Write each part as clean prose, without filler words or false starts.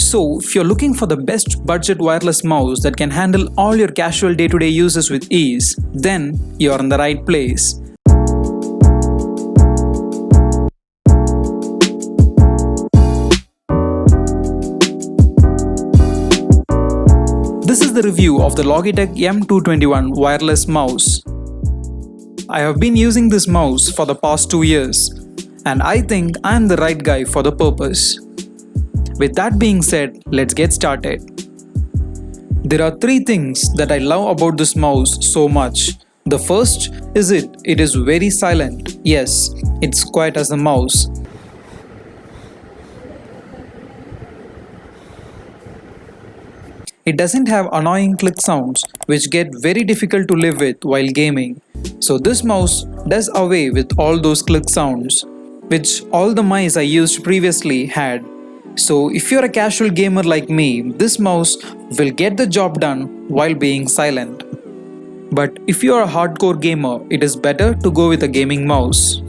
So, if you're looking for the best budget wireless mouse that can handle all your casual day-to-day uses with ease, then you're in the right place. This is the review of the Logitech M221 wireless mouse. I have been using this mouse for the past 2 years, and I think I'm the right guy for the purpose. With that being said, let's get started. There are 3 things that I love about this mouse so much. The first is it is very silent. Yes, it's quiet as a mouse. It doesn't have annoying click sounds which get very difficult to live with while gaming. So this mouse does away with all those click sounds which all the mice I used previously had. So if you're a casual gamer like me, this mouse will get the job done while being silent. But if you're a hardcore gamer, it is better to go with a gaming mouse.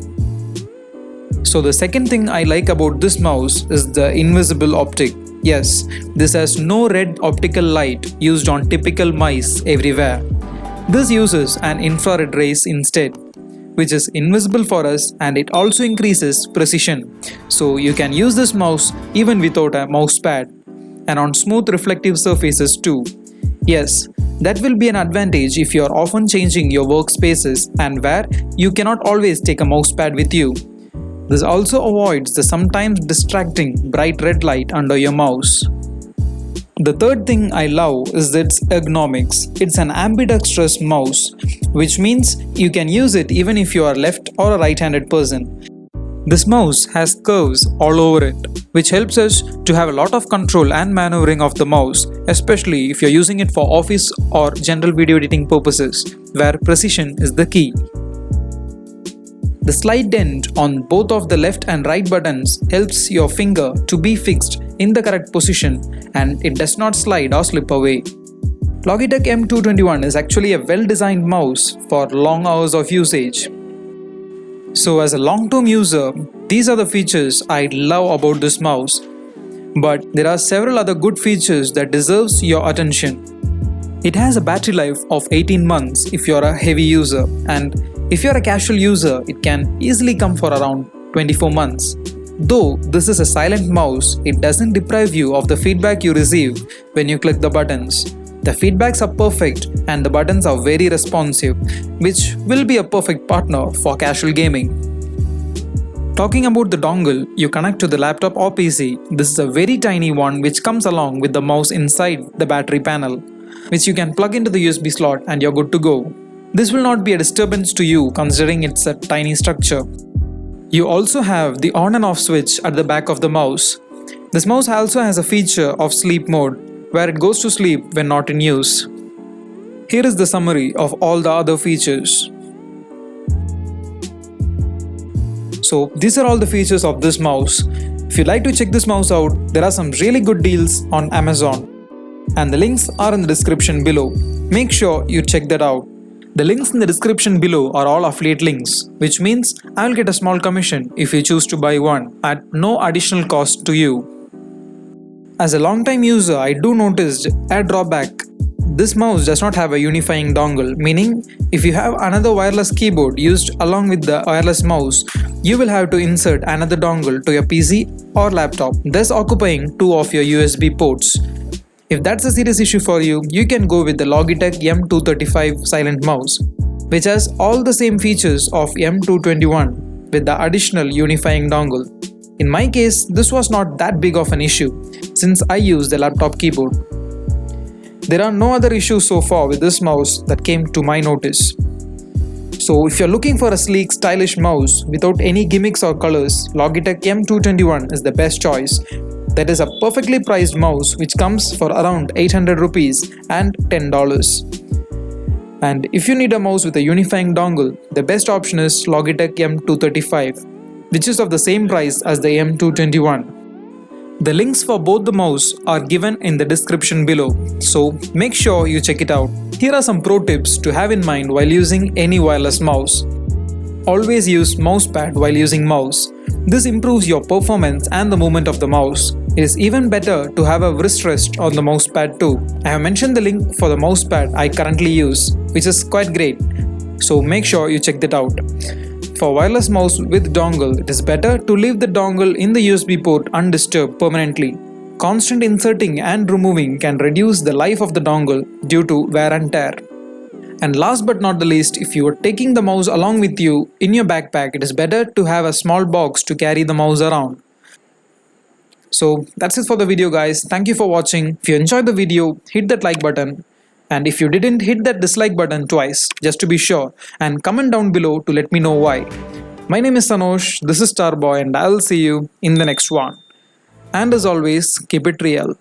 So the second thing I like about this mouse is the invisible optic. Yes, this has no red optical light used on typical mice everywhere. This uses an infrared rays instead, which is invisible for us, and it also increases precision. So you can use this mouse even without a mouse pad and on smooth reflective surfaces too. Yes, that will be an advantage if you are often changing your workspaces and where you cannot always take a mouse pad with you. This also avoids the sometimes distracting bright red light under your mouse. The third thing I love is its ergonomics. It's an ambidextrous mouse, which means you can use it even if you are left or a right-handed person. This mouse has curves all over it, which helps us to have a lot of control and maneuvering of the mouse, especially if you're using it for office or general video editing purposes, where precision is the key. The slight dent on both of the left and right buttons helps your finger to be fixed in the correct position, and it does not slide or slip away. Logitech M221 is actually a well-designed mouse for long hours of usage. So as a long-term user, these are the features I love about this mouse. But there are several other good features that deserves your attention. It has a battery life of 18 months if you're a heavy user, and if you're a casual user, it can easily come for around 24 months. Though this is a silent mouse, it doesn't deprive you of the feedback you receive when you click the buttons. The feedbacks are perfect and the buttons are very responsive, which will be a perfect partner for casual gaming. Talking about the dongle you connect to the laptop or PC, this is a very tiny one which comes along with the mouse inside the battery panel, which you can plug into the USB slot and you're good to go. This will not be a disturbance to you considering it's a tiny structure. You also have the on and off switch at the back of the mouse. This mouse also has a feature of sleep mode, where it goes to sleep when not in use. Here is the summary of all the other features. So these are all the features of this mouse. If you'd like to check this mouse out, there are some really good deals on Amazon, and the links are in the description below. Make sure you check that out. The links in the description below are all affiliate links, which means I'll get a small commission if you choose to buy one at no additional cost to you. As a long-time user, I do notice a drawback. This mouse does not have a unifying dongle, meaning if you have another wireless keyboard used along with the wireless mouse, you will have to insert another dongle to your PC or laptop, thus occupying 2 of your USB ports. If that's a serious issue for you, you can go with the Logitech M235 silent mouse, which has all the same features of M221 with the additional unifying dongle. In my case, this was not that big of an issue since I use the laptop keyboard. There are no other issues so far with this mouse that came to my notice. So if you're looking for a sleek, stylish mouse without any gimmicks or colors, Logitech M221 is the best choice. That is a perfectly priced mouse which comes for around 800 rupees and $10. And if you need a mouse with a unifying dongle, the best option is Logitech M235, which is of the same price as the M221. The links for both the mouse are given in the description below, so make sure you check it out. Here are some pro tips to have in mind while using any wireless mouse. Always use mousepad while using mouse. This improves your performance and the movement of the mouse. It is even better to have a wrist rest on the mousepad too. I have mentioned the link for the mousepad I currently use, which is quite great. So make sure you check that out. For wireless mouse with dongle, it is better to leave the dongle in the USB port undisturbed permanently. Constant inserting and removing can reduce the life of the dongle due to wear and tear. And last but not the least, if you are taking the mouse along with you in your backpack, it is better to have a small box to carry the mouse around. So that's it for the video guys. Thank you for watching. If you enjoyed the video, hit that like button. And if you didn't, hit that dislike button twice just to be sure, and comment down below to let me know why. My name is Sanosh, this is Starboy, and I'll see you in the next one. And as always, keep it real.